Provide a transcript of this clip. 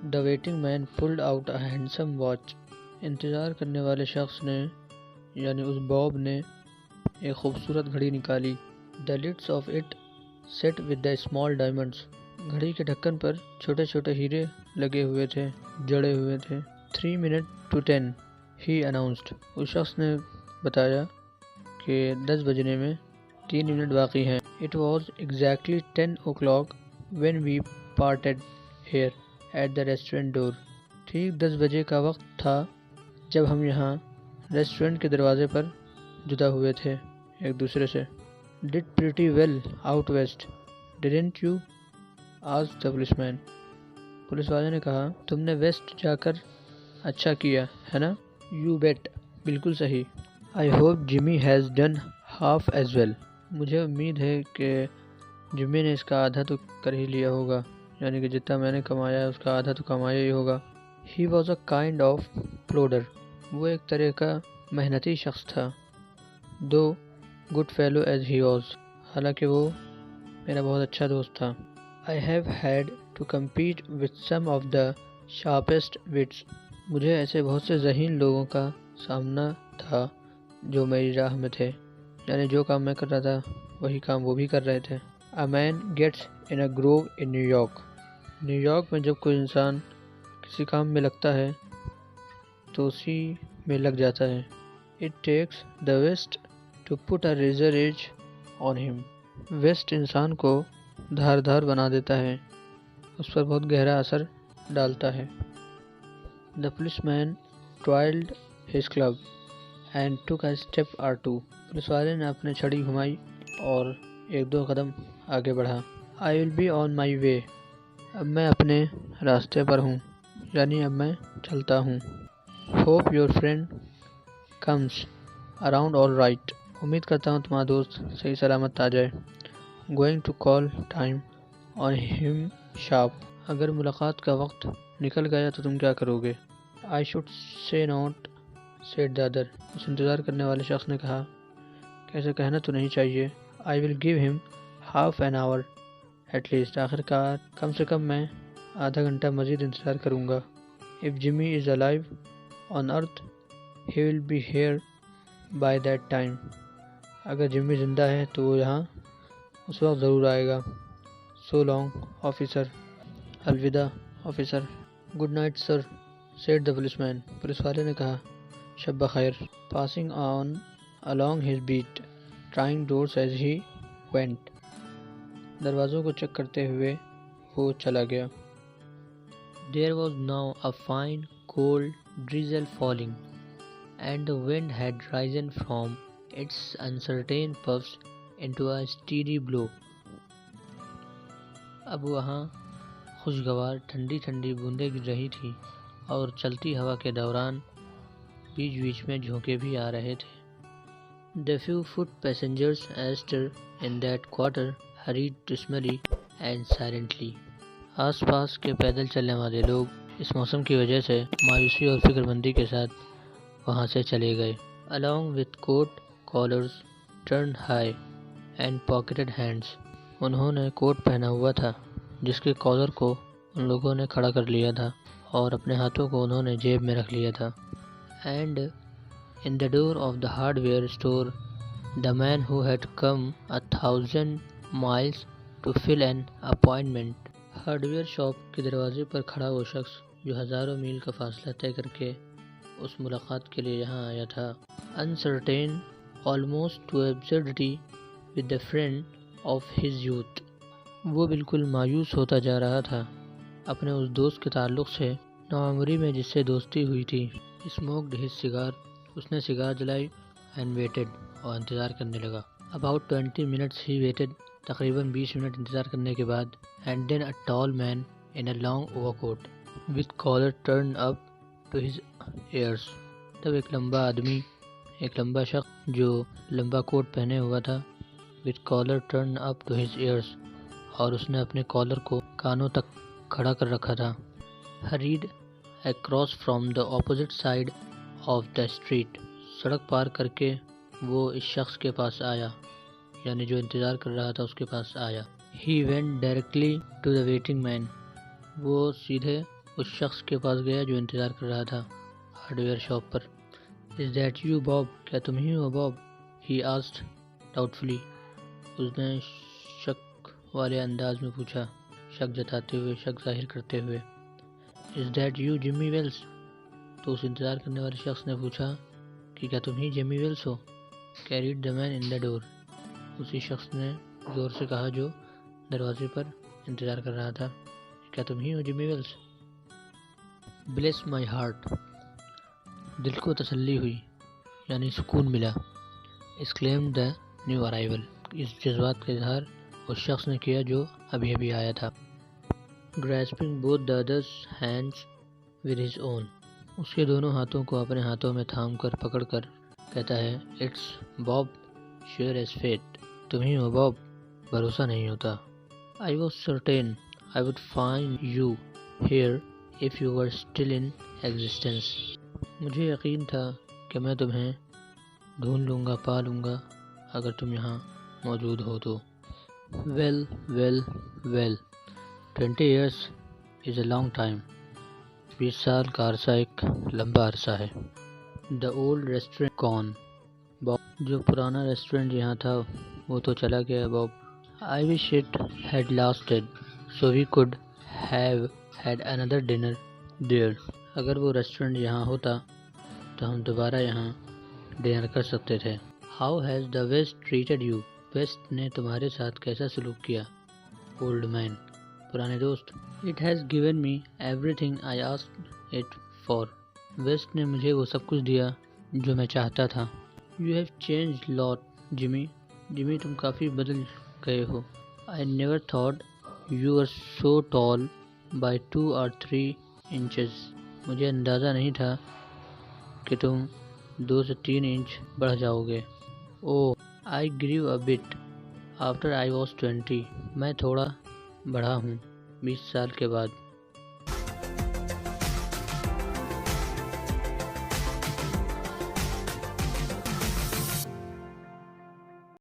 The waiting man pulled out a handsome watch. انتظار کرنے والے شخص نے یعنی اس باب نے ایک خوبصورت گھڑی نکالی. The lids of it set with the small diamonds. گھڑی کے ڈھکن پر چھوٹے چھوٹے ہیرے لگے ہوئے تھے، جڑے ہوئے تھے. 3 minutes to 10 he announced. اس شخص نے بتایا کہ 10 بجنے میں 3 منٹ باقی ہیں. It was exactly 10 o'clock when we parted here at the restaurant door. ٹھیک 10 بجے کا وقت تھا جب ہم یہاں ریسٹورنٹ کے دروازے پر جدا ہوئے تھے ایک دوسرے سے. Did pretty well out west, didn't you? asked the policeman. Police والے نے کہا تم نے ویسٹ جا کر اچھا کیا ہے نا؟ You bet. بالکل صحیح. I hope Jimmy has done half as well. مجھے امید ہے کہ جمی نے اس کا آدھا تو کر ہی لیا ہوگا، یعنی کہ جتنا میں نے کمایا ہے اس کا آدھا تو کمایا ہی ہوگا. He was a kind of plodder. وہ ایک طرح کا محنتی شخص تھا. Though good fellow as he was. حالانکہ وہ میرا بہت اچھا دوست تھا. I have had to compete with some of the sharpest wits. مجھے ایسے بہت سے ذہین لوگوں کا سامنا تھا جو میری راہ میں تھے، یعنی جو کام میں کر رہا تھا وہی کام وہ بھی کر رہے تھے. A man gets in a groove in New York. New York میں جب کوئی انسان کسی کام میں لگتا ہے تو اسی میں لگ جاتا ہے. It takes the West to put a razor edge on him. West انسان کو دھاردار بنا دیتا ہے، اس پر بہت گہرا اثر ڈالتا ہے. The policeman twirled his club and took a step or two. Police والے نے اپنے چھڑی گھمائی اور ایک دو قدم آگے بڑھا. I will be on my way. اب میں اپنے راستے پر ہوں، یعنی اب میں چلتا ہوں. Hope your friend comes around all right. امید کرتا ہوں تمہارا دوست صحیح سلامت آ جائے. Going to call time on him sharp. اگر ملاقات کا وقت نکل گیا تو تم کیا کرو گے؟ I should say not, said the other. اس انتظار کرنے والے شخص نے کہا کہ ایسا کہنا تو نہیں چاہیے. I will give him half an hour at least. آخر کار کم سے کم میں آدھا گھنٹہ مزید انتظار کروں گا. If Jimmy is alive on earth, he will be here by that time. اگر جمی زندہ ہے تو وہ یہاں اس وقت ضرور آئے گا. So long, officer. الوداع officer. Good night, sir, said the policeman. Police والے نے کہا شب بخیر. Passing on along his beat, trying doors as he went. دروازوں کو چیک کرتے ہوئے وہ چلا گیا. There was now a fine cold drizzle falling, and the wind had risen from its uncertain puffs into a steady blow. اب وہاں خوشگوار ٹھنڈی ٹھنڈی بوندیں گر رہی تھی اور چلتی ہوا کے دوران بیچ بیچ میں جھونکے بھی آ رہے تھے. The few foot passengers astir in that quarter hurried dismally and silently. آس پاس کے پیدل چلنے والے لوگ اس موسم کی وجہ سے مایوسی اور فکر مندی کے ساتھ وہاں سے چلے گئے. Along with coat collars turned high and pocketed hands. انہوں نے کوٹ پہنا ہوا تھا جس کے کالر کو ان لوگوں نے کھڑا کر لیا تھا اور اپنے ہاتھوں کو انہوں نے جیب میں رکھ لیا تھا. And in the door of the hardware store, the man who had come 1,000 miles to fill an appointment. Hardware shop کے دروازے پر کھڑا وہ شخص جو ہزاروں میل کا فاصلہ طے کر کے اس ملاقات کے لیے یہاں آیا تھا. Uncertain, almost to absurdity, with the friend of his youth. وہ بالکل مایوس ہوتا جا رہا تھا اپنے اس دوست کے تعلق سے نوعمری میں جس سے دوستی ہوئی تھی. Smoked his cigar. اس نے سگار جلائی and waited. اور انتظار کرنے لگا. About 20 minutes he waited. تقریباً 20 منٹ انتظار کرنے کے بعد. And then a tall man in a long overcoat with collar turned up to his ears. تب ایک لمبا آدمی، ایک لمبا شخص جو لمبا کوٹ پہنے ہوا تھا with collar turned up to his ears. اور اس نے اپنے کالر کو کانوں تک کھڑا کر رکھا تھا. Hurried across from the opposite side of the street. سڑک پار کر کے وہ اس شخص کے پاس آیا، یعنی جو انتظار کر رہا تھا اس کے پاس آیا. He went directly to the waiting man. وہ سیدھے اس شخص کے پاس گیا جو انتظار کر رہا تھا hard where shop per. Is that you, Bob? کیا تم ہی ہو باب؟ He asked doubtfully. اس نے شک والے انداز میں پوچھا، شک جتاتے ہوئے، شک ظاہر کرتے ہوئے. Is that you, Jimmy Wells? تو اس انتظار کرنے والے شخص نے پوچھا کہ کیا تم ہی جیمی ویلس ہو؟ Carried the man in the door. اسی شخص نے زور سے کہا جو دروازے پر انتظار کر رہا تھا، کیا تم ہی ہو Jamie Wells? Bless my heart. دل کو تسلی ہوئی، یعنی سکون ملا. Exclaimed the new arrival. اس جذبات کا اظہار اس شخص نے کیا جو ابھی ابھی آیا تھا. Grasping both the other's hands with his own. اس کے دونوں ہاتھوں کو اپنے ہاتھوں میں تھام کر پکڑ کر کہتا ہے، It's Bob, sure as fate. تم ہی ہو باب، بھروسہ نہیں ہوتا. I was certain I would find you here if you were still in existence. مجھے یقین تھا کہ میں تمہیں ڈھونڈ لوں گا، پا لوں گا اگر تم یہاں موجود ہو تو. Well, well, well. 20 years is a long time. 20 سال کا عرصہ ایک لمبا عرصہ ہے. The old restaurant gone. Bob. جو پرانا ریسٹورنٹ یہاں تھا وہ تو چلا گیا باب. I wish it had lasted so we could have had another dinner there. اگر وہ ریسٹورنٹ یہاں ہوتا تو ہم دوبارہ یہاں ڈنر کر سکتے تھے. How has the West treated you? West نے تمہارے ساتھ کیسا سلوک کیا؟ Old man. پرانے دوست. It has given me everything I asked it for. West نے مجھے وہ سب کچھ دیا جو میں چاہتا تھا. You have changed lot, Jimmy. جمی تم کافی بدل گئے ہو. I never thought you were so tall by 2 or 3 inches. مجھے اندازہ نہیں تھا کہ تم 2 سے 3 انچ بڑھ جاؤ گے. Oh, I grew a bit after I was 20. میں تھوڑا بڑھا ہوں 20 سال کے بعد.